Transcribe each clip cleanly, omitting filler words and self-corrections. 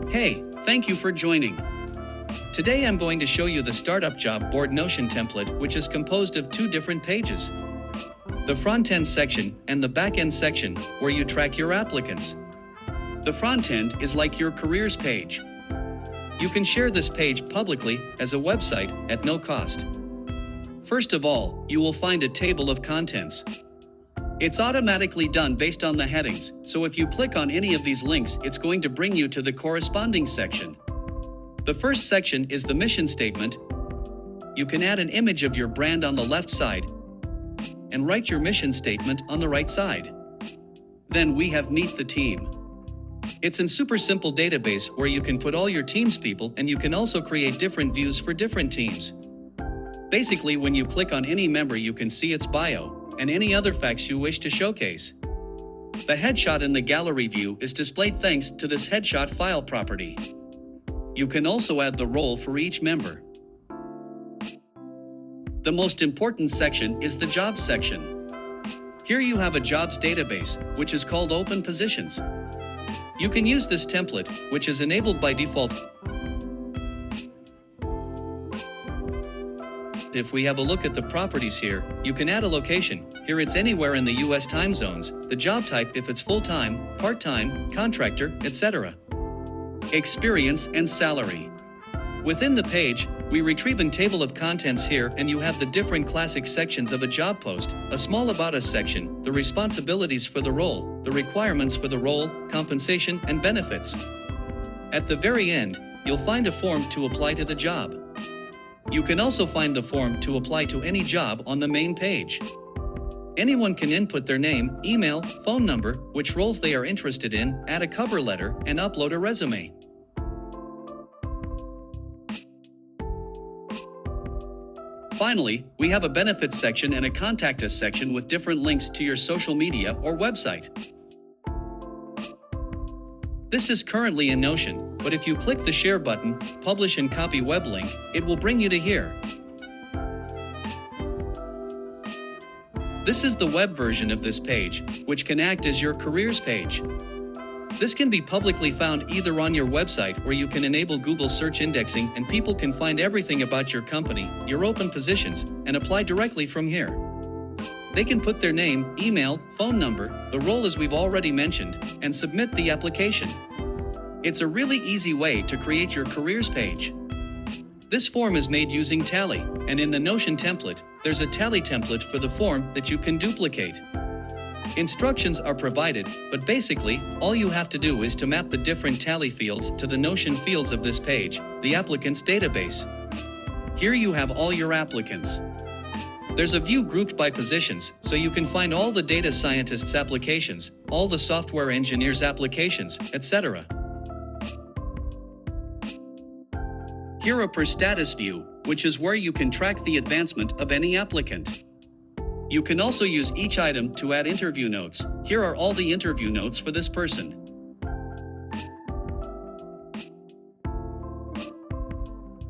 Hey, thank you for joining. Today I'm going to show you the Startup Job Board Notion template, which is composed of two different pages. The front-end section and the back-end section, where you track your applicants. The front-end is like your careers page. You can share this page publicly as a website at no cost. First of all, you will find a table of contents. It's automatically done based on the headings, so if you click on any of these links, it's going to bring you to the corresponding section. The first section is the mission statement. You can add an image of your brand on the left side and write your mission statement on the right side. Then we have Meet the Team. It's a super simple database where you can put all your team's people, and you can also create different views for different teams. Basically, when you click on any member, you can see its bio and any other facts you wish to showcase. The headshot in the gallery view is displayed thanks to this headshot file property. You can also add the role for each member. The most important section is the jobs section. Here you have a jobs database, which is called open positions. You can use this template, which is enabled by default. If we have a look at the properties here, you can add a location. Here it's anywhere in the US time zones, the job type if it's full-time, part-time, contractor, etc. Experience and salary. Within the page, we retrieve a table of contents here, and you have the different classic sections of a job post, a small About Us section, the responsibilities for the role, the requirements for the role, compensation, and benefits. At the very end, you'll find a form to apply to the job. You can also find the form to apply to any job on the main page. Anyone can input their name, email, phone number, which roles they are interested in, add a cover letter, and upload a resume. Finally, we have a benefits section and a contact us section with different links to your social media or website. This is currently in Notion, but if you click the share button, publish and copy web link, it will bring you to here. This is the web version of this page, which can act as your careers page. This can be publicly found either on your website, where you can enable Google search indexing and people can find everything about your company, your open positions, and apply directly from here. They can put their name, email, phone number, the role as we've already mentioned, and submit the application. It's a really easy way to create your careers page. This form is made using Tally, and in the Notion template, there's a Tally template for the form that you can duplicate. Instructions are provided, but basically, all you have to do is to map the different Tally fields to the Notion fields of this page, the applicants database. Here you have all your applicants. There's a view grouped by positions, so you can find all the data scientists' applications, all the software engineers' applications, etc. Here a per status view, which is where you can track the advancement of any applicant. You can also use each item to add interview notes. Here are all the interview notes for this person.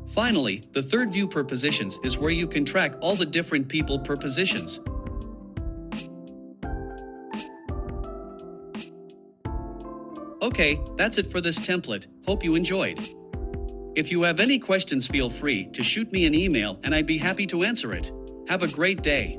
Finally, the third view per positions is where you can track all the different people per positions. Okay, that's it for this template. Hope you enjoyed. If you have any questions, feel free to shoot me an email and I'd be happy to answer it. Have a great day.